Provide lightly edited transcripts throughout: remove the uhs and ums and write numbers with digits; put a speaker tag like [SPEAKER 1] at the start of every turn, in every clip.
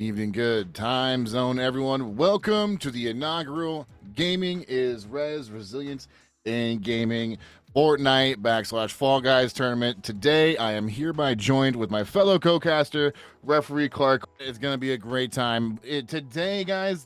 [SPEAKER 1] Evening, good time zone, everyone. Welcome to the inaugural Gaming is Rezilience in Gaming Fortnite / Fall Guys tournament. Today, I am hereby joined with my fellow co-caster, Referee Clark. It's going to be a great time. Today, guys,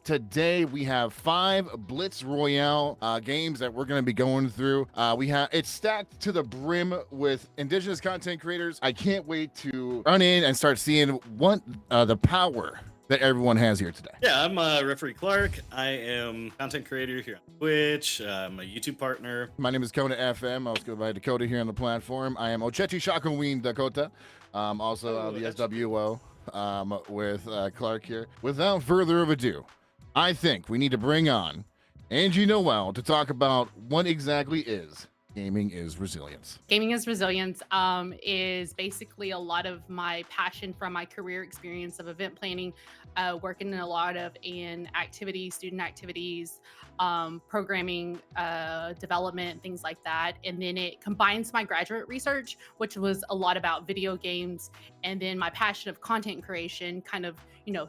[SPEAKER 1] we have 5 Blitz Royale games that we're going to be going through. It's stacked to the brim with Indigenous content creators. I can't wait to run in and start seeing what the power that everyone has here today.
[SPEAKER 2] Yeah, I'm Referee Clark. I am content creator here on Twitch. I'm a YouTube partner.
[SPEAKER 1] My name is Kona FM. I was go by Dakota here on the platform. I am Ochechi Shakaween Dakota. Also the SWO with Clark here. Without further ado, I think we need to bring on Angie Noel to talk about what exactly is Gaming is Rezilience.
[SPEAKER 3] Gaming is Rezilience is basically a lot of my passion from my career experience of event planning, working in a lot of activities, student activities, programming, development, things like that. And then it combines my graduate research, which was a lot about video games, and then my passion of content creation kind of,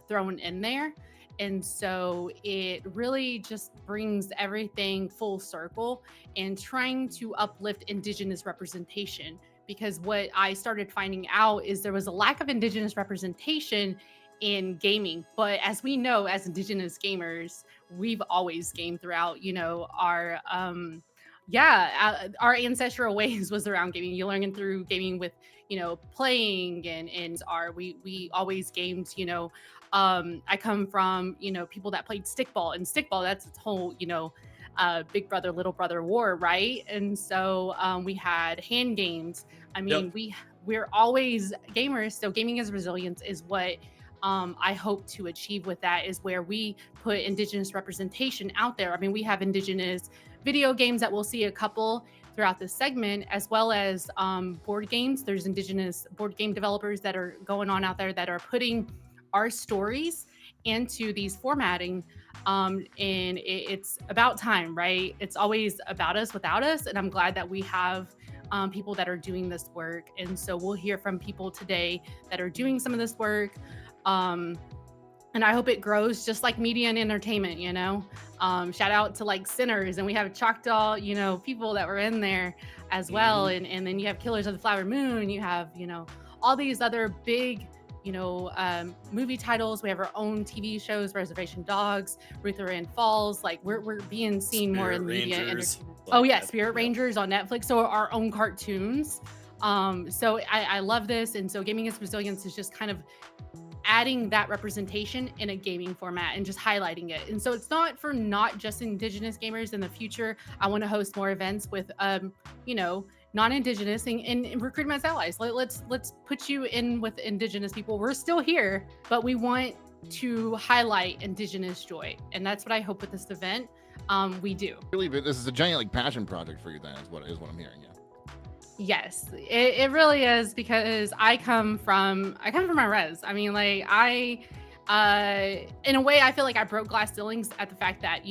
[SPEAKER 3] thrown in there. And so it really just brings everything full circle and trying to uplift Indigenous representation, because what I started finding out is there was a lack of Indigenous representation in gaming. But as we know, as Indigenous gamers, we've always gamed throughout, our our ancestral ways was around gaming. You learn through gaming with, playing and we always gamed, I come from, people that played stickball, and stickball, that's its whole, big brother, little brother war, right? And so we had hand games. I mean, we're always gamers. So Gaming is Rezilience is what I hope to achieve with that, is where we put Indigenous representation out there. I mean, we have Indigenous video games that we'll see a couple throughout this segment, as well as board games. There's Indigenous board game developers that are going on out there that are putting our stories into these formatting, and it's about time, right? It's always about us without us, and I'm glad that we have people that are doing this work. And so we'll hear from people today that are doing some of this work, and I hope it grows just like media and entertainment. Shout out to like Sinners, and we have Choctaw people that were in there as well. And then you have Killers of the Flower Moon, you have all these other big movie titles. We have our own TV shows, Reservation Dogs, Luther and Falls. Like we're being seen more in media and entertainment. Spirit Rangers on Netflix. So our own cartoons. So I love this. And so Gaming is Rezilience is just kind of adding that representation in a gaming format and just highlighting it. And so it's not just Indigenous gamers. In the future, I want to host more events with non-Indigenous and recruit them as allies. Let's put you in with Indigenous people. We're still here, but we want to highlight Indigenous joy, and that's what I hope with this event we do.
[SPEAKER 1] Really, this is a giant passion project for you. Then is what I'm hearing. Yeah.
[SPEAKER 3] Yes, it really is, because I come from my res. I mean, like in a way, I feel like I broke glass ceilings at the fact that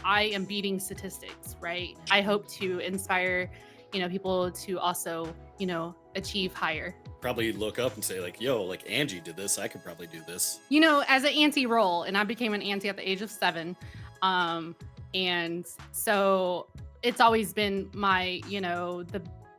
[SPEAKER 3] I am beating statistics, right? I hope to inspire people to also, achieve higher.
[SPEAKER 2] Probably look up and say like, yo, like Angie did this, I could probably do this.
[SPEAKER 3] As an auntie role, and I became an auntie at the age of 7. And so it's always been my,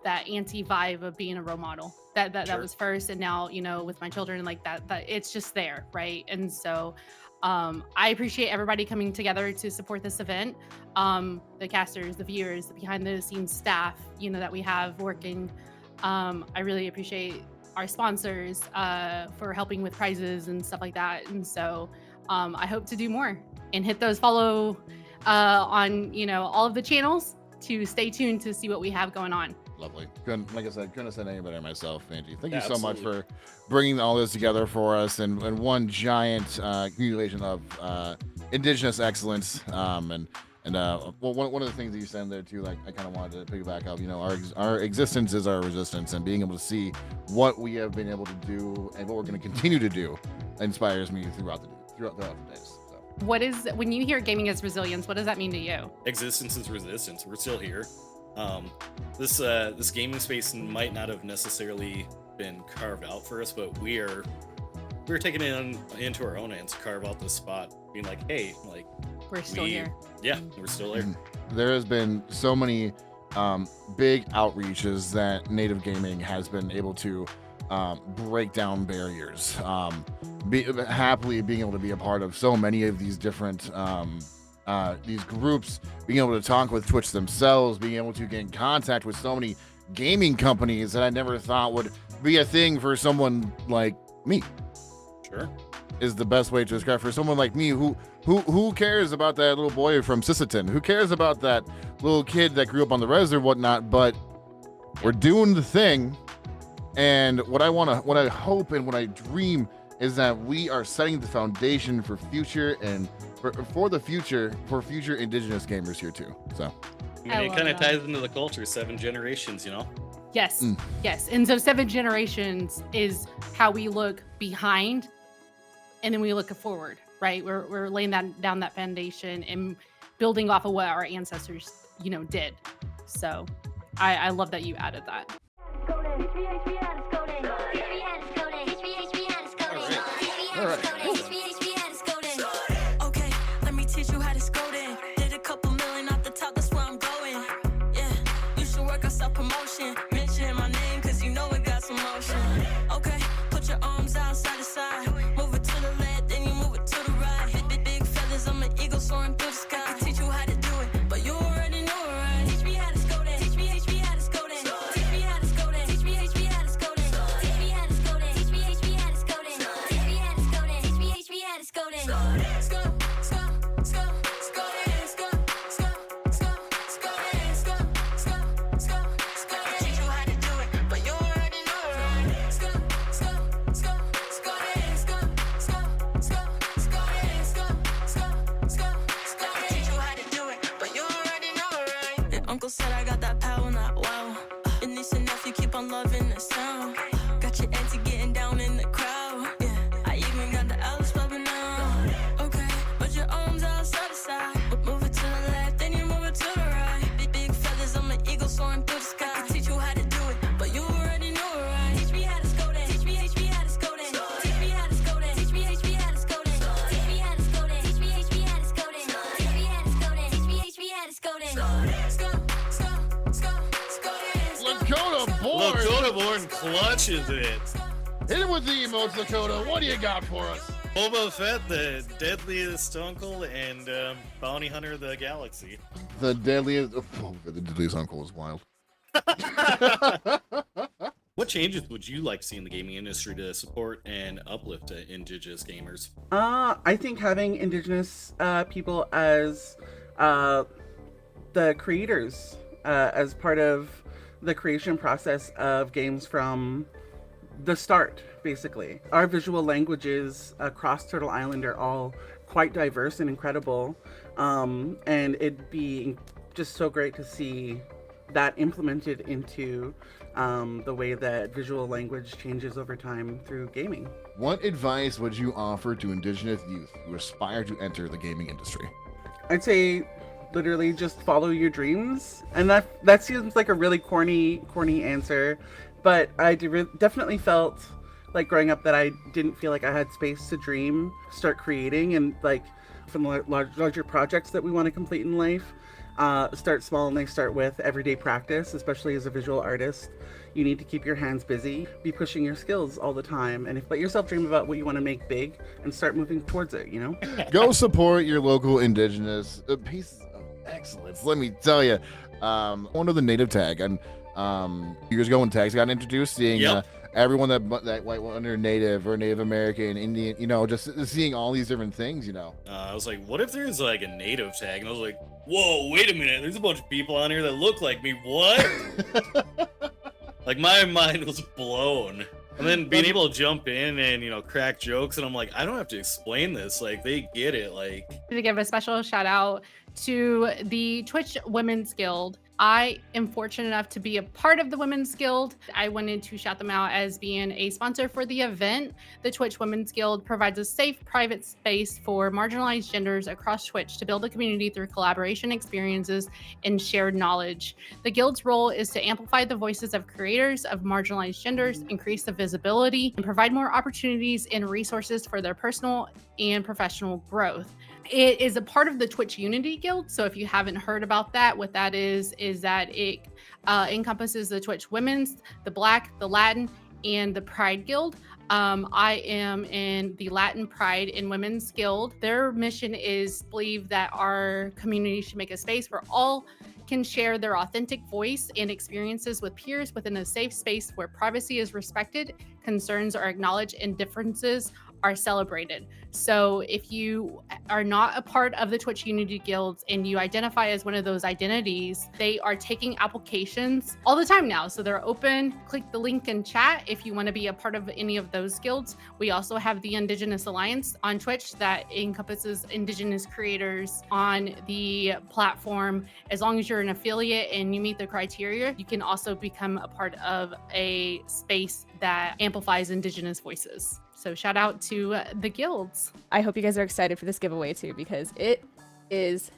[SPEAKER 3] that auntie vibe of being a role model. That was first. And now, with my children, like that it's just there, right? And so I appreciate everybody coming together to support this event. The casters, the viewers, the behind the scenes staff, that we have working. I really appreciate our sponsors for helping with prizes and stuff like that. And so I hope to do more and hit those follow on, all of the channels to stay tuned to see what we have going on.
[SPEAKER 1] Lovely. Couldn't have said any better myself, Angie. Thank you so much for bringing all this together for us and one giant accumulation of Indigenous excellence. One of the things that you said there too, like I kind of wanted to piggyback off. Our existence is our resistance, and being able to see what we have been able to do and what we're going to continue to do inspires me throughout the days.
[SPEAKER 3] When you hear Gaming as Rezilience, what does that mean to you?
[SPEAKER 2] Existence is resistance. We're still here. This gaming space might not have necessarily been carved out for us, but we are we were taking it into our own hands to carve out this spot, being like, hey, like
[SPEAKER 3] We're still here.
[SPEAKER 2] Yeah, we're still here.
[SPEAKER 1] There has been so many big outreaches that Native Gaming has been able to break down barriers. Happily being able to be a part of so many of these different these groups, being able to talk with Twitch themselves, being able to get in contact with so many gaming companies that I never thought would be a thing for someone like me.
[SPEAKER 2] Sure.
[SPEAKER 1] Is the best way to describe for someone like me who cares about that little boy from Sisseton? Who cares about that little kid that grew up on the res or whatnot? But we're doing the thing, and what I hope and what I dream is that we are setting the foundation for future and for future Indigenous gamers here too. So
[SPEAKER 2] I mean, it kind of ties into the culture, 7 generations, you know?
[SPEAKER 3] Yes, yes. And so 7 generations is how we look behind, and then we look forward, right? We're laying down that foundation and building off of what our ancestors, you know, did. So I love that you added that.
[SPEAKER 1] all right.
[SPEAKER 4] Okay, let me teach you how to SKODEN. Did a couple million off the top, that's where I'm going. Yeah, you should work on self-promotion. Mention my name, cause you know it got some motion. Okay, put your arms out side to side. Move it to the left, then you move it to the right. Big feathers, I'm an eagle soaring through the sky. I can teach you how to do it, but you already know it, right? Teach me how to SKODEN. Teach me how to SKODEN. Teach me how to SKODEN. Teach me how to SKODEN. Teach me how to SKODEN. Teach me how to SKODEN. Teach me how to SKODEN. Teach me how to SKODEN. Uncle said I got that power, not wow. And this enough, you keep on loving the sound. Got your auntie getting down in the crowd. Yeah, I even got the Alice bubbling now. Okay, put your arms out side to side. Move it to the left, then you move it to the right. Big feathers, I'm an eagle soaring through the sky. I can teach you how to do it, but you already know it, right? Teach me how to SKODEN. Teach me how to SKODEN. Teach me how to SKODEN. Teach me how to SKODEN. Teach me how to SKODEN. Teach me how to SKODEN. Teach me how to SKODEN. Teach me how to SKODEN.
[SPEAKER 2] Lakota born clutches it.
[SPEAKER 1] Hit it with the emotes, Lakota. What do you got for us?
[SPEAKER 2] Boba Fett, the deadliest uncle, and bounty hunter of the galaxy.
[SPEAKER 1] The deadliest. Oh, the deadliest uncle is wild.
[SPEAKER 2] What changes would you like to see in the gaming industry to support and uplift Indigenous gamers?
[SPEAKER 5] I think having Indigenous people as the creators, as part of the creation process of games from the start, basically. Our visual languages across Turtle Island are all quite diverse and incredible, and it'd be just so great to see that implemented into the way that visual language changes over time through gaming.
[SPEAKER 1] What advice would you offer to Indigenous youth who aspire to enter the gaming industry?
[SPEAKER 5] I'd say literally just follow your dreams, and that seems like a really corny answer, but I definitely felt like growing up that I didn't feel like I had space to dream, start creating, and like from larger projects that we want to complete in life. Start small, and they start with everyday practice. Especially as a visual artist, you need to keep your hands busy, be pushing your skills all the time, and let yourself dream about what you want to make big and start moving towards it, you know?
[SPEAKER 1] Go support your local Indigenous pieces of excellence. Let me tell you, one of the native tag, and years ago when tags got introduced, seeing everyone that white under Native or Native American, Indian, you know, just seeing all these different things, you know.
[SPEAKER 2] I was like, what if there's like a native tag? And I was like, whoa, wait a minute, there's a bunch of people on here that look like me. What? Like, my mind was blown. And then being able to jump in and, you know, crack jokes, and I'm like, I don't have to explain this. Like, they get it. Like,
[SPEAKER 3] To give a special shout out to the Twitch Women's Guild. I am fortunate enough to be a part of the Women's Guild. I wanted to shout them out as being a sponsor for the event. The Twitch Women's Guild provides a safe, private space for marginalized genders across Twitch to build a community through collaboration experiences and shared knowledge. The Guild's role is to amplify the voices of creators of marginalized genders, increase the visibility, and provide more opportunities and resources for their personal and professional growth. It is a part of the Twitch Unity Guild. So if you haven't heard about that, what that is that it encompasses the Twitch Women's, the Black, the Latin, and the Pride Guild. I am in the Latin Pride and Women's Guild. Their mission is believe that our community should make a space where all can share their authentic voice and experiences with peers within a safe space where privacy is respected, concerns are acknowledged, and differences are celebrated. So if you are not a part of the Twitch Unity Guilds and you identify as one of those identities, they are taking applications all the time now. So they're open. Click the link in chat if you want to be a part of any of those guilds. We also have the Indigenous Alliance on Twitch that encompasses Indigenous creators on the platform. As long as you're an affiliate and you meet the criteria, you can also become a part of a space that amplifies Indigenous voices. So shout out to the guilds.
[SPEAKER 6] I hope you guys are excited for this giveaway too, because it is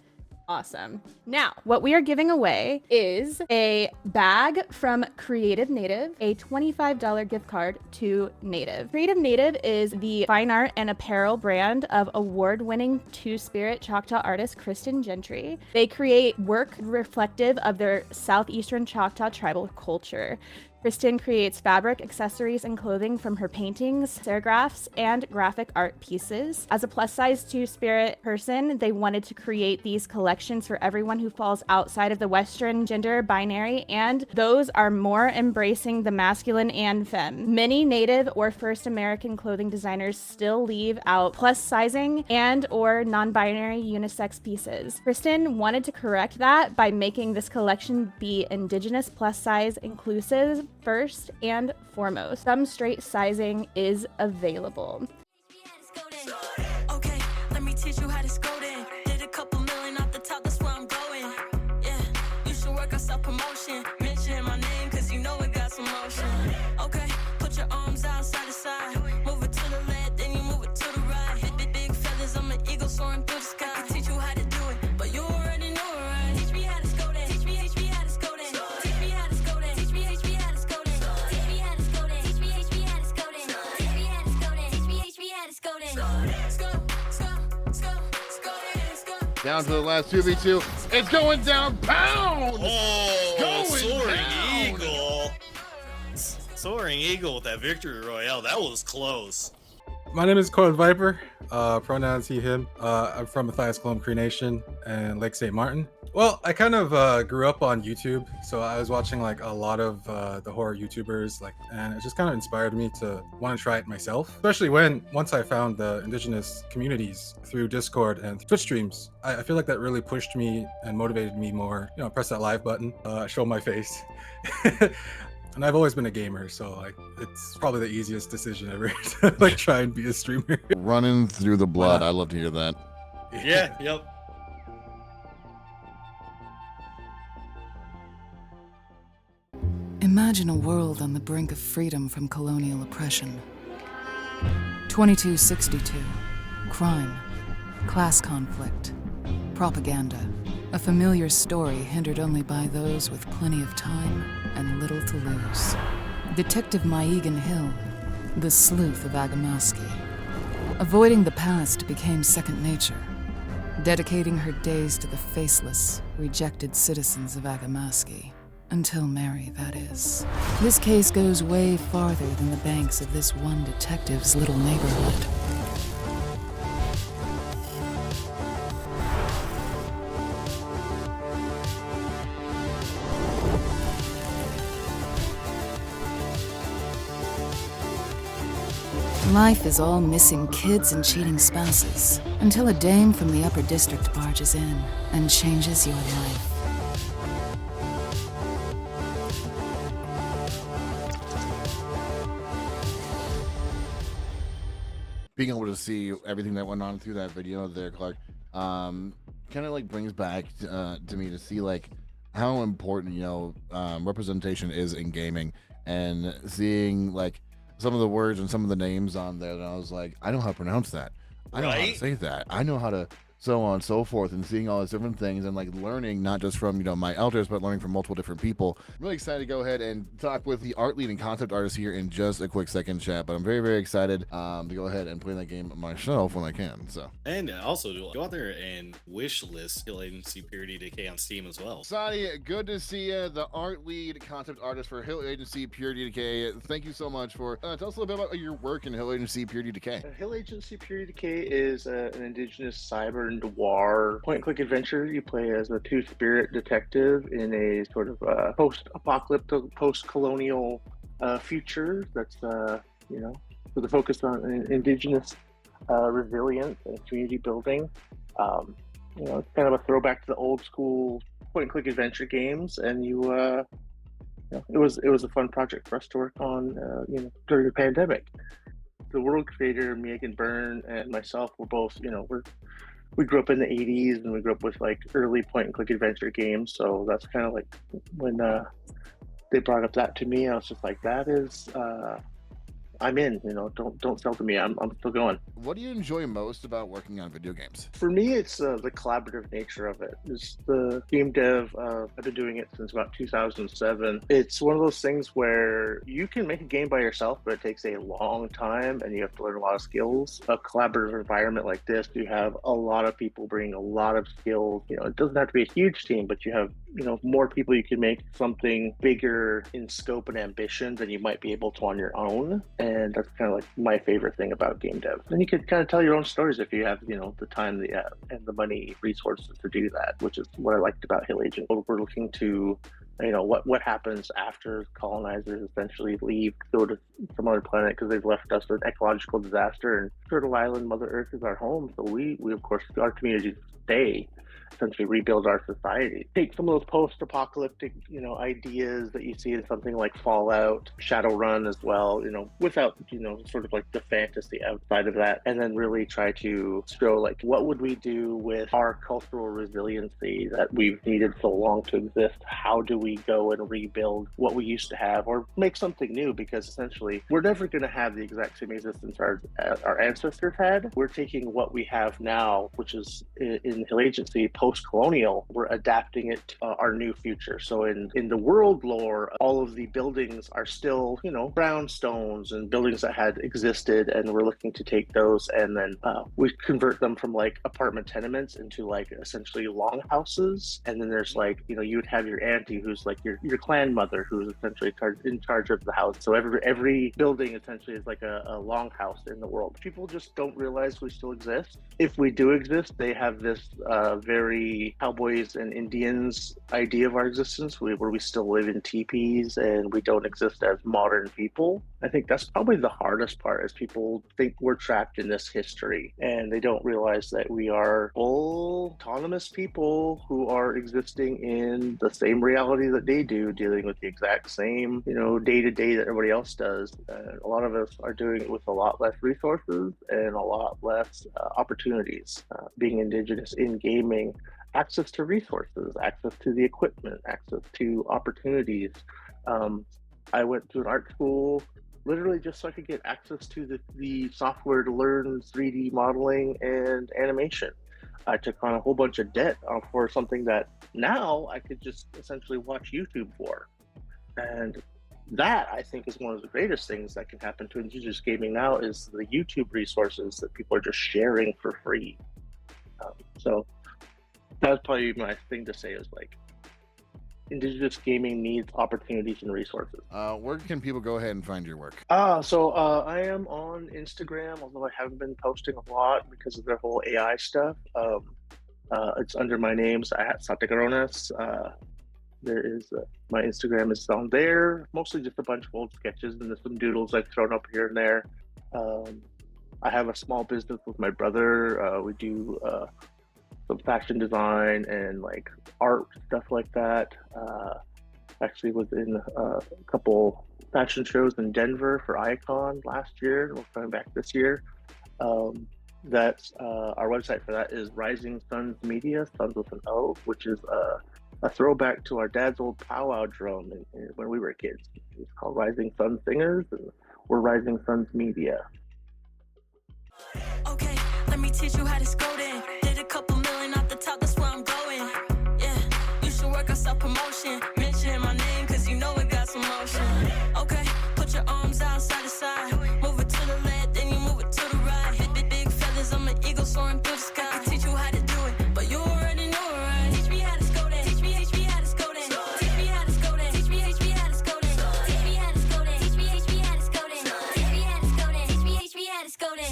[SPEAKER 6] awesome. Now, what we are giving away is a bag from Creative Native, a $25 gift card to Native. Creative Native is the fine art and apparel brand of award-winning Two-Spirit Choctaw artist Kristen Gentry. They create work reflective of their southeastern Choctaw tribal culture. Kristen creates fabric, accessories, and clothing from her paintings, serigraphs, and graphic art pieces. As a plus-size Two-Spirit person, they wanted to create these collections for everyone who falls outside of the Western gender binary, and those are more embracing the masculine and femme. Many Native or First American clothing designers still leave out plus-sizing and or non-binary unisex pieces. Kristen wanted to correct that by making this collection be Indigenous plus-size inclusive first and foremost. Some straight sizing is available.
[SPEAKER 4] Okay, let me teach you how to SKODEN. Did a couple million off the top, that's where I'm going. Yeah, you should work on self-promotion. Mention my name, cause you know it got some motion. Okay, put your arms out side to side. Move it to the left, then you move it to the right. Big feathers, I'm an eagle soaring through the sky. I can teach you how to do it, but you already know it, right? Teach me how to SKODEN. Teach me how to SKODEN. Teach me how to SKODEN. Teach me how to SKODEN. Teach me how to SKODEN. Teach me how to SKODEN. Teach me how to SKODEN. Teach me how to SKODEN.
[SPEAKER 1] Down to the last 2v2. It's going down. Pound!
[SPEAKER 2] Oh,
[SPEAKER 1] Going
[SPEAKER 2] Soaring
[SPEAKER 1] down.
[SPEAKER 2] Eagle. Soaring Eagle with that victory royale. That was close.
[SPEAKER 7] My name is Cold Viper, pronouns he, him. I'm from Matthias Colum Cree Nation and Lake St. Martin. Well, I kind of grew up on YouTube, so I was watching like a lot of the horror YouTubers, and it just kind of inspired me to want to try it myself. Especially once I found the Indigenous communities through Discord and Twitch streams, I feel like that really pushed me and motivated me more. You know, press that live button, show my face. And I've always been a gamer, so like it's probably the easiest decision ever to like try and be a streamer.
[SPEAKER 1] Running through the blood. I love to hear that.
[SPEAKER 2] Yeah, yep.
[SPEAKER 8] Imagine a world on the brink of freedom from colonial oppression. 2262. Crime. Class conflict. Propaganda. A familiar story hindered only by those with plenty of time and little to lose. Detective Maegan Hill, the sleuth of Agamaskie. Avoiding the past became second nature, dedicating her days to the faceless, rejected citizens of Agamaskie. Until Mary, that is. This case goes way farther than the banks of this one detective's little neighborhood. Life is all missing kids and cheating spouses, until a dame from the upper district barges in and changes your life.
[SPEAKER 1] Being able to see everything that went on through that video there, Clark, kind of like brings back to me to see like how important representation is in gaming, and seeing like some of the words and some of the names on there, and I was like, I know how to pronounce that. I know how to
[SPEAKER 2] Right?
[SPEAKER 1] say that. I know how to so on and so forth, and seeing all these different things and like learning not just from my elders, but learning from multiple different people. I'm really excited to go ahead and talk with the art lead and concept artist here in just a quick second, chat. But I'm very, very excited to go ahead and play that game myself when I can. So,
[SPEAKER 2] And also go out there and wish list Hill Agency Purity Decay on Steam as well.
[SPEAKER 1] Sadi, good to see you, the art lead concept artist for Hill Agency Purity Decay. Thank you so much for tell us a little bit about your work in Hill Agency Purity Decay.
[SPEAKER 9] Hill Agency Purity Decay is an indigenous cyber noir point-and-click adventure. You play as a two-spirit detective in a sort of post-apocalyptic, post-colonial future that's, with a focus on indigenous resilience and community building. It's kind of a throwback to the old school point-and-click adventure games, and it was a fun project for us to work on, during the pandemic. The world creator, Megan Byrne, and myself were both, we grew up in the 80s, and we grew up with like early point-and-click adventure games. So that's kind of like when they brought up that to me, I was just like, that is, I'm in, don't sell to me. I'm still going.
[SPEAKER 1] What do you enjoy most about working on video games?
[SPEAKER 9] For me, it's the collaborative nature of it. It's the game dev. I've been doing it since about 2007. It's one of those things where you can make a game by yourself, but it takes a long time and you have to learn a lot of skills. A collaborative environment like this, you have a lot of people bringing a lot of skills. It doesn't have to be a huge team, but you have, more people. You can make something bigger in scope and ambition than you might be able to on your own. And that's kind of like my favorite thing about game dev. And you can kind of tell your own stories if you have, the time and the money, resources to do that, which is what I liked about Hill Agent. We're looking to, what happens after colonizers essentially leave, go to some other planet because they've left us an ecological disaster. And Turtle Island, Mother Earth is our home. So we of course, our communities stay, essentially rebuild our society. Take some of those post-apocalyptic, ideas that you see in something like Fallout, Shadowrun as well, without, sort of like the fantasy outside of that, and then really try to show like, what would we do with our cultural resiliency that we've needed so long to exist? How do we go and rebuild what we used to have or make something new? Because essentially, we're never going to have the exact same existence our ancestors had. We're taking what we have now, which is in Hill Agency, post-colonial, we're adapting it to our new future. So in the world lore, all of the buildings are still, brownstones and buildings that had existed, and we're looking to take those and then we convert them from like apartment tenements into like essentially longhouses. And then there's like, you would have your auntie who's like your clan mother, who's essentially in charge of the house. So every building essentially is like a longhouse in the world. People just don't realize we still exist. If we do exist, they have this very cowboys and Indians idea of our existence, where we still live in teepees and we don't exist as modern people. I think that's probably the hardest part, is people think we're trapped in this history and they don't realize that we are full autonomous people who are existing in the same reality that they do, dealing with the exact same, day-to-day that everybody else does. A lot of us are doing it with a lot less resources and a lot less opportunities. Being Indigenous in gaming, access to resources, access to the equipment, access to opportunities. I went to an art school literally just so I could get access to the software to learn 3D modeling and animation. I took on a whole bunch of debt for something that now I could just essentially watch YouTube for. And that, I think, is one of the greatest things that can happen to Indigenous gaming now, is the YouTube resources that people are just sharing for free. So that's probably my thing to say, is like, Indigenous gaming needs opportunities and resources.
[SPEAKER 1] Where can people go ahead and find your work?
[SPEAKER 9] So I am on Instagram, although I haven't been posting a lot because of their whole AI stuff. It's under my name, Satigarones. There is my Instagram is on there. Mostly just a bunch of old sketches and some doodles I've thrown up here and there. I have a small business with my brother. We do some fashion design and like art stuff like that. Actually was in a couple fashion shows in Denver for Icon last year. We're coming back this year. That's our website for that is Rising Suns Media, Suns with an O, which is a throwback to our dad's old powwow drum when we were kids. It's called Rising Sun Singers, and we're Rising Suns Media.
[SPEAKER 4] Okay, let me teach you how to SKODEN. Did a couple million off the top, that's where I'm going. Yeah, you should work on self-promotion. Mention my name, cause you know it got some motion. Okay, put your arms out side to side. Move it to the left, then you move it to the right. Big feathers, I'm an eagle soaring through the sky. I can teach you how to do it, but you already know it, right? Teach me how to SKODEN. Teach me how to SKODEN. Teach me how to SKODEN. Teach me how to SKODEN. Teach me how to SKODEN. Teach me how to SKODEN. Teach me how to SKODEN. Teach me how to SKODEN.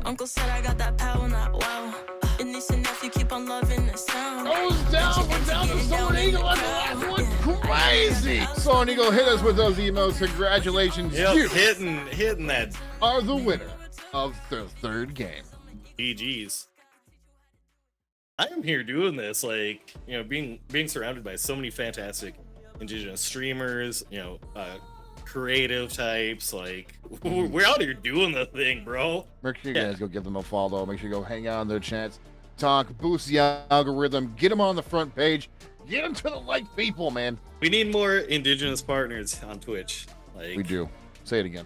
[SPEAKER 4] Uncle said I got that power, not wow. And niece and nephew keep on loving the sound.
[SPEAKER 1] Goes down without the Soaring Eagle on the last one. Crazy. Soaring Eagle, hit us with those emotes. Congratulations.
[SPEAKER 2] Yep,
[SPEAKER 1] You
[SPEAKER 2] hitting that.
[SPEAKER 1] are the winner of the third game.
[SPEAKER 2] GG's. I am here doing this, like, you know, being surrounded by so many fantastic Indigenous streamers, you know, creative types. Like, we're out here doing the thing, bro.
[SPEAKER 1] Make sure you guys go give them a follow. Make sure you go hang out on their chats, talk, boost the algorithm, get them on the front page, get them to the like people, man.
[SPEAKER 2] We need more Indigenous partners on Twitch. Like,
[SPEAKER 1] We do. Say it again.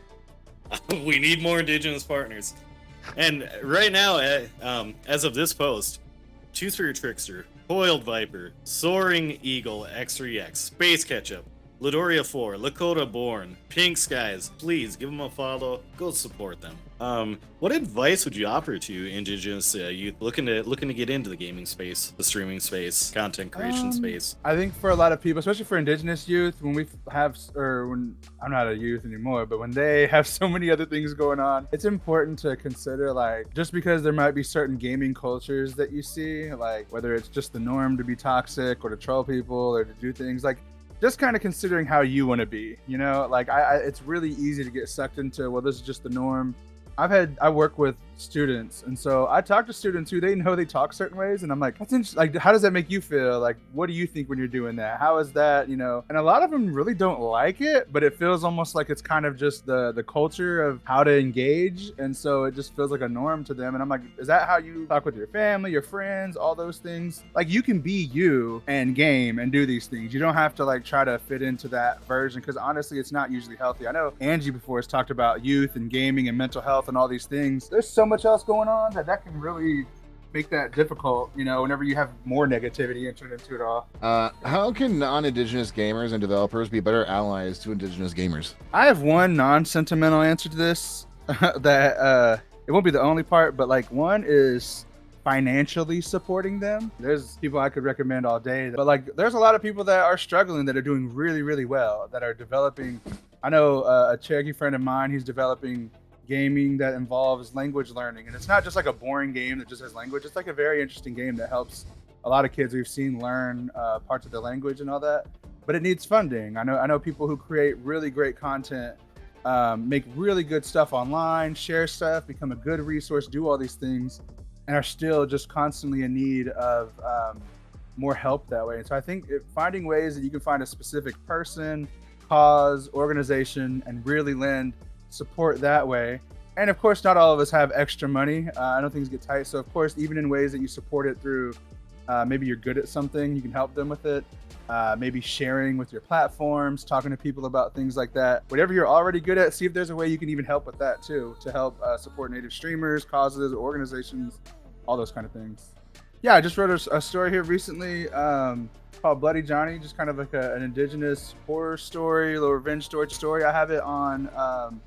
[SPEAKER 2] we need more Indigenous partners. And right now, as of this post, Choose for Your Trickster, Coiled Viper, Soaring Eagle, X3X, Space Ketchup, Lidoria 4, Lakota Born, Pink Skies, please give them a follow. Go support them. What advice would you offer to Indigenous youth looking to get into the gaming space, the streaming space, content creation space?
[SPEAKER 10] I think for a lot of people, especially for Indigenous youth, when I'm not a youth anymore, but when they have so many other things going on, it's important to consider, like, just because there might be certain gaming cultures that you see, like whether it's just the norm to be toxic or to troll people or to do things, like, just kind of considering how you want to be, you know, like it's really easy to get sucked into, well, this is just the norm. I work with students, and so I talk to students who they know they talk certain ways, and I'm like, that's interesting. Like, how does that make you feel? Like, what do you think when you're doing that? How is that, you know? And a lot of them really don't like it, but it feels almost like it's kind of just the culture of how to engage, and so it just feels like a norm to them. And I'm like, is that how you talk with your family, your friends, all those things? Like, you can be you and game and do these things. You don't have to like try to fit into that version, because honestly, it's not usually healthy. I know Angie before has talked about youth and gaming and mental health and all these things. There's so much else going on that can really make that difficult, you know, whenever you have more negativity entered into it all.
[SPEAKER 1] How can non-Indigenous gamers and developers be better allies to Indigenous gamers?
[SPEAKER 10] I have one non-sentimental answer to this that it won't be the only part, but like, one is financially supporting them. There's people I could recommend all day, but like, there's a lot of people that are struggling that are doing really, really well, that are developing. I know a Cherokee friend of mine, he's developing gaming that involves language learning, and it's not just like a boring game that just has language. It's like a very interesting game that helps a lot of kids we've seen learn parts of the language and all that, but it needs funding. I know people who create really great content, make really good stuff online, share stuff, become a good resource, do all these things, and are still just constantly in need of more help that way. And so I think finding ways that you can find a specific person, cause, organization, and really lend support that way. And of course, not all of us have extra money. I know things get tight. So of course, even in ways that you support it through, maybe you're good at something, you can help them with it. Maybe sharing with your platforms, talking to people about things like that. Whatever you're already good at, see if there's a way you can even help with that too, to help support Native streamers, causes, organizations, all those kind of things. Yeah, I just wrote a story here recently called Bloody Johnny, just kind of like an Indigenous horror story, a little revenge story. I have it on,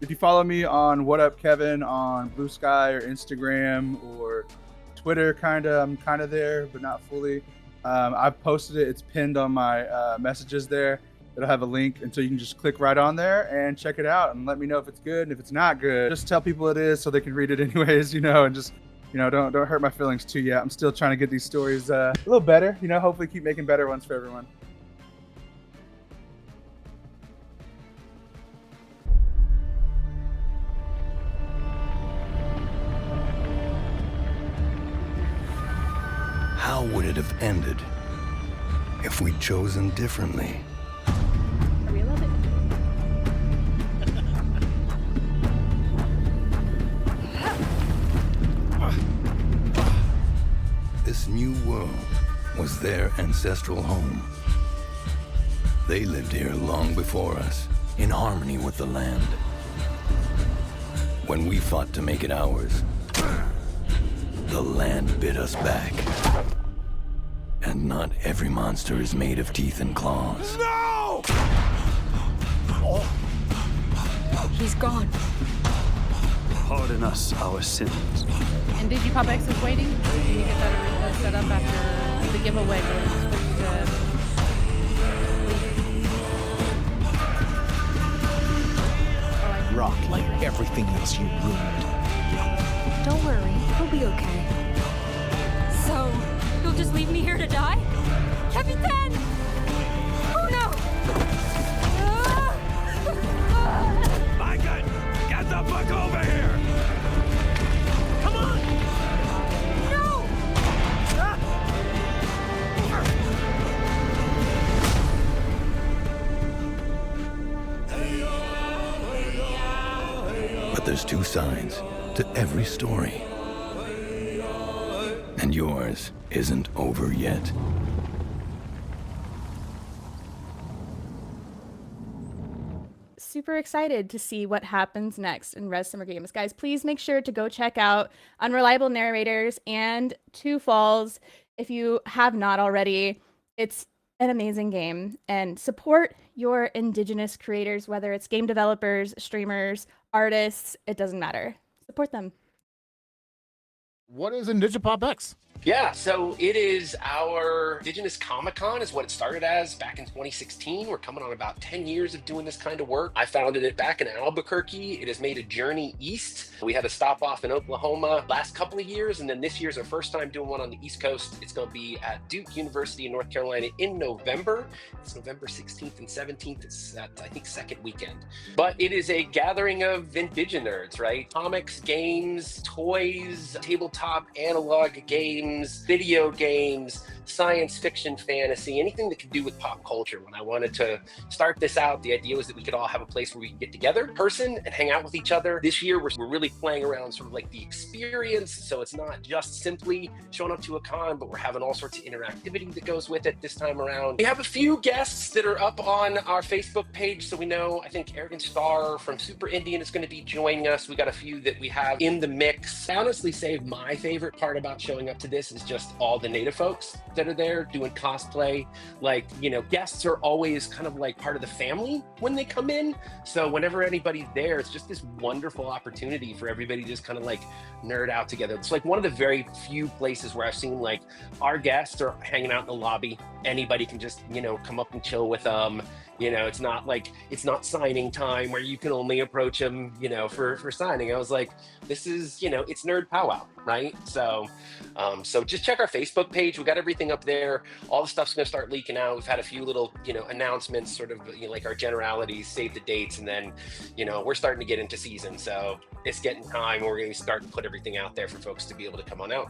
[SPEAKER 10] if you follow me on What Up Kevin on Blue Sky or Instagram or Twitter, I'm kind of there, but not fully. I've posted it. It's pinned on my messages there. It'll have a link, and so you can just click right on there and check it out and let me know if it's good. And if it's not good, just tell people it is so they can read it anyways, you know, and just, you know, don't hurt my feelings too yet. I'm still trying to get these stories a little better, you know, hopefully keep making better ones for everyone.
[SPEAKER 11] have ended if we'd chosen differently.
[SPEAKER 6] Are we allowed to?
[SPEAKER 11] This new world was their ancestral home. They lived here long before us, in harmony with the land. When we fought to make it ours, the land bit us back. And not every monster is made of teeth and claws.
[SPEAKER 12] No!
[SPEAKER 13] He's gone.
[SPEAKER 12] Pardon us our sins.
[SPEAKER 3] And Digipop X is waiting. Can you get that set up after the giveaway?
[SPEAKER 12] Rock like everything else you ruined.
[SPEAKER 13] Don't worry, he'll be okay. So, you'll just leave me here to die? Captain! Oh no!
[SPEAKER 12] My God! Get the fuck over here! Come on!
[SPEAKER 13] No!
[SPEAKER 11] But there's two sides to every story. And yours isn't over yet.
[SPEAKER 6] Super excited to see what happens next in Rez Summer Games. Guys, please make sure to go check out Unreliable Narrators and Two Falls if you have not already. It's an amazing game, and support your Indigenous creators, whether it's game developers, streamers, artists, it doesn't matter. Support them.
[SPEAKER 1] What is Indigipop X?
[SPEAKER 14] Yeah, so it is our Indigenous Comic-Con is what it started as back in 2016. We're coming on about 10 years of doing this kind of work. I founded it back in Albuquerque. It has made a journey east. We had a stop off in Oklahoma last couple of years, and then this year's our first time doing one on the East Coast. It's going to be at Duke University in North Carolina in November. It's November 16th and 17th. It's at, I think, second weekend. But it is a gathering of Indigenerds, right? Comics, games, toys, tabletop, analog games, video games, science fiction, fantasy, anything that could do with pop culture. When I wanted to start this out, the idea was that we could all have a place where we could get together in person and hang out with each other. This year, we're really playing around sort of like the experience. So it's not just simply showing up to a con, but we're having all sorts of interactivity that goes with it this time around. We have a few guests that are up on our Facebook page. So we know, I think Arrogant Star from Super Indian is going to be joining us. We got a few that we have in the mix. I honestly say my favorite part about showing up to this is just all the native folks that are there doing cosplay. Like, you know, guests are always kind of like part of the family when they come in. So whenever anybody's there, it's just this wonderful opportunity for everybody to just kind of like nerd out together. It's like one of the very few places where I've seen like our guests are hanging out in the lobby. Anybody can just, you know, come up and chill with them. You know, it's not like, it's not signing time where you can only approach them, you know, for signing. I was like, this is, you know, it's nerd powwow, right? So just check our Facebook page. We got everything up there. All the stuff's going to start leaking out. We've had a few little, you know, announcements, sort of, you know, like our generalities, save the dates, and then, you know, we're starting to get into season. So it's getting time. We're going to start to put everything out there for folks to be able to come on out.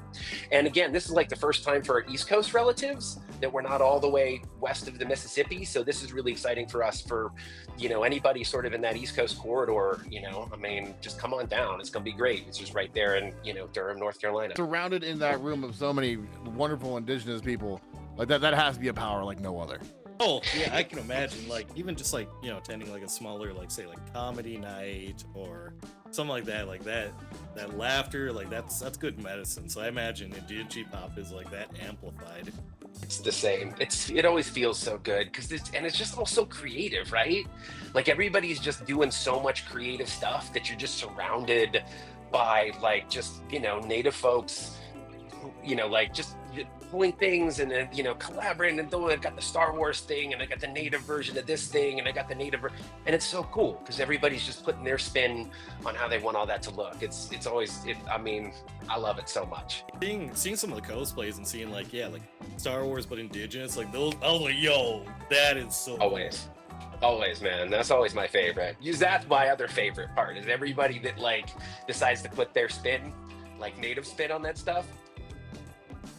[SPEAKER 14] And again, this is like the first time for our East Coast relatives that we're not all the way west of the Mississippi. So this is really exciting for us, for, you know, anybody sort of in that East Coast corridor, you know, I mean, just come on down. It's going to be great. It's just right there in, you know, Durham, North Carolina.
[SPEAKER 1] Surrounded in that room of so many wonderful Indigenous people, like that has to be a power like no other.
[SPEAKER 2] Oh yeah, I can imagine. Like even just like, you know, attending like a smaller, like say like comedy night or something like that laughter, like that's good medicine. So I imagine Digipop is like that amplified.
[SPEAKER 14] It's the same. It always feels so good because it's just all so creative, right? Like everybody's just doing so much creative stuff that you're just surrounded by like just, you know, native folks, you know, like just pulling things and then, you know, collaborating. And though I've got the Star Wars thing and I got the native version of this thing and I got the native, and it's so cool because everybody's just putting their spin on how they want all that to look. It's always, I mean, I love it so much.
[SPEAKER 2] Seeing some of the cosplays and seeing like, yeah, like Star Wars but Indigenous, like those, I was like, yo, that is so
[SPEAKER 14] always
[SPEAKER 2] cool.
[SPEAKER 14] Always, man. That's always my favorite. That's my other favorite part is everybody that like decides to put their spin, like native spin on that stuff.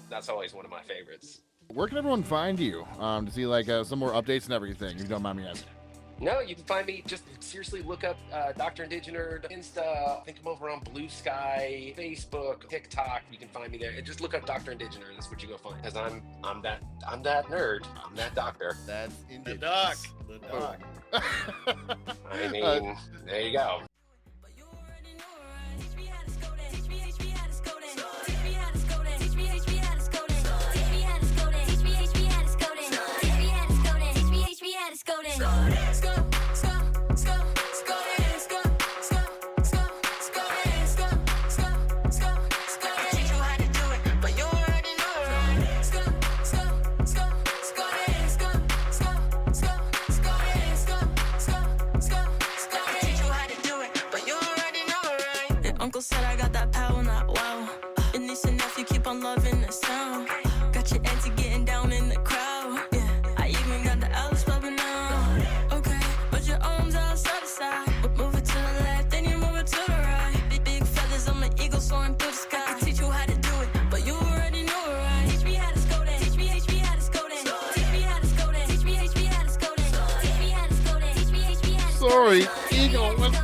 [SPEAKER 14] That's always one of my favorites.
[SPEAKER 1] Where can everyone find you to see like some more updates and everything? If you don't mind me asking.
[SPEAKER 14] No, you can find me. Just seriously look up Dr. Indigenous, Insta. I think I'm over on Blue Sky, Facebook, TikTok. You can find me there. And just look up Dr. Indigenous. That's what you go find. Because I'm that nerd. I'm that doctor.
[SPEAKER 1] That's
[SPEAKER 2] The doc. The doc.
[SPEAKER 14] I mean, there you go.
[SPEAKER 4] Uncle said I got that power, not wow. And niece and nephew keep on loving the sound. Got your auntie getting down in the crowd. Yeah, I even got the Alice bubbling now. Okay, put your arms out side to side. Move it to the left, then you move it to the right. Big feathers, I'm an eagle soaring through the sky. I can teach you how to do it, but you already know it, right? Teach me how to SKODEN. Teach me how to SKODEN. Teach me how to SKODEN. Teach me how to SKODEN. Teach me how to SKODEN. Teach me how to SKODEN.
[SPEAKER 1] Sorry, Eagle. What's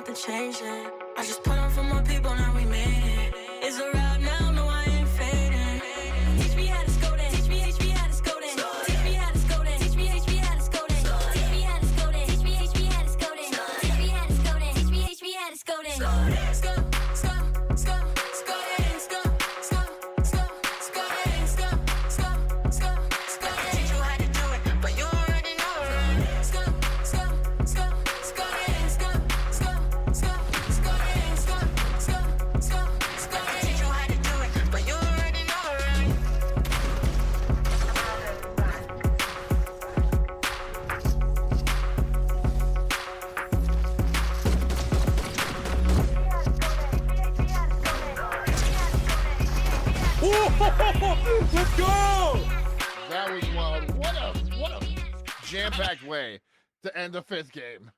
[SPEAKER 1] the
[SPEAKER 4] change it. I just put on for my people, now we made it. It's a rap now, no, I ain't fading. Teach me how to SKODEN. Teach me how to SKODEN. Teach me how to SKODEN. Teach me how to SKODEN. Teach me how to SKODEN. Teach me how to SKODEN. Teach me how to SKODEN. Teach me how to SKODEN.
[SPEAKER 12] Let's go!
[SPEAKER 1] That was wild. What a jam-packed way to end the 5th game.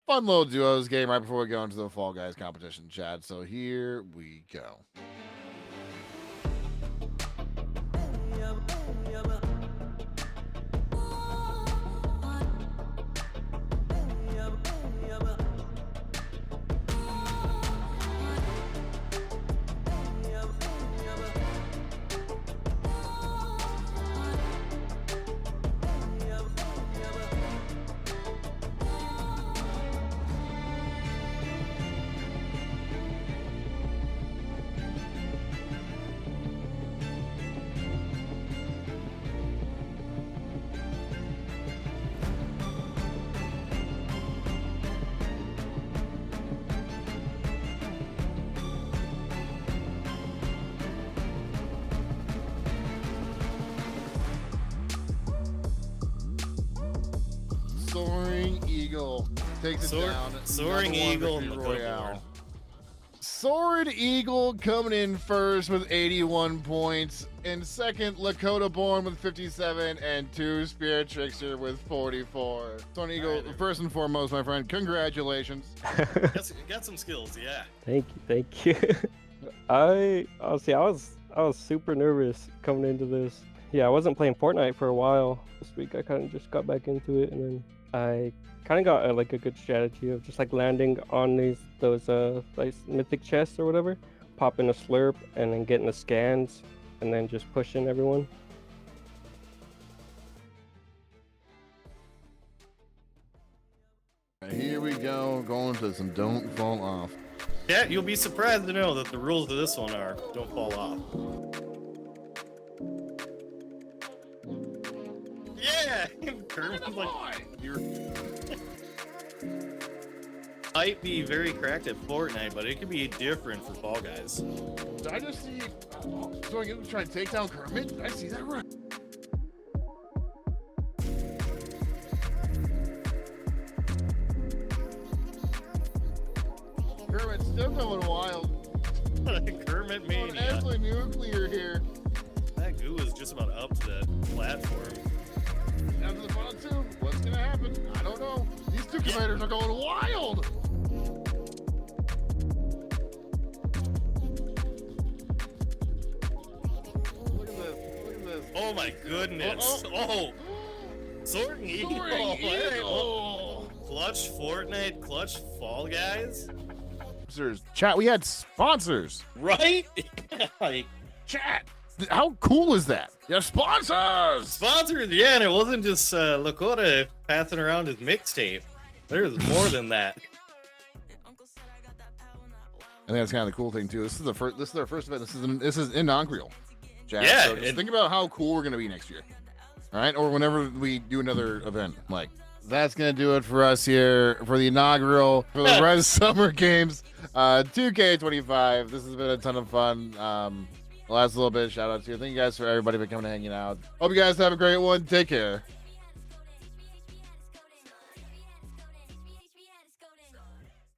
[SPEAKER 1] Fun little duos game right before we go into the Fall Guys competition, Chad. So here we go. Soaring Eagle takes it down.
[SPEAKER 2] Soaring Eagle
[SPEAKER 1] Victory
[SPEAKER 2] and
[SPEAKER 1] Royale. Soaring Eagle coming in first with 81 points. In second, Lakota Born with 57, and 2 Spirit Trickster with 44. Soaring Eagle, first and foremost, my friend, congratulations.
[SPEAKER 2] Got some skills, yeah.
[SPEAKER 15] Thank you. I was super nervous coming into this. Yeah, I wasn't playing Fortnite for a while. This week I kind of just got back into it, and then I kind of got like a good strategy of just like landing on those like mythic chests or whatever, popping a slurp, and then getting the scans, and then just pushing everyone.
[SPEAKER 1] Here we go, going to some Don't Fall Off.
[SPEAKER 2] Yeah, you'll be surprised to know that the rules of this one are don't fall off. Yeah! Kermit's like, you're... Might be very cracked at Fortnite, but it could be different for Fall Guys.
[SPEAKER 1] Did I just see Soaring Eagle try to take down Kermit? Did I see that right? excavators are going wild. Look at this.
[SPEAKER 2] Oh my goodness. Oh. Soaring Eagle.
[SPEAKER 1] Eagle.
[SPEAKER 2] Clutch Fortnite, clutch Fall Guys.
[SPEAKER 1] Sponsors. Chat, we had sponsors.
[SPEAKER 2] Right? Like,
[SPEAKER 1] Chat. How cool is that? Yeah, sponsors.
[SPEAKER 2] sponsors, yeah, and it wasn't just Lakota passing around his mixtape. There's more than that.
[SPEAKER 1] I think that's kind of the cool thing too. This is the first. This is our first event. This is inaugural. Chat.
[SPEAKER 2] Yeah,
[SPEAKER 1] So just think about how cool we're gonna be next year. All right, or whenever we do another event. Like that's gonna do it for us here for the inaugural for the Rez Summer Games 2K25. This has been a ton of fun. Last little bit, shout out to you. Thank you guys for everybody for coming and hanging out. Hope you guys have a great one. Take care.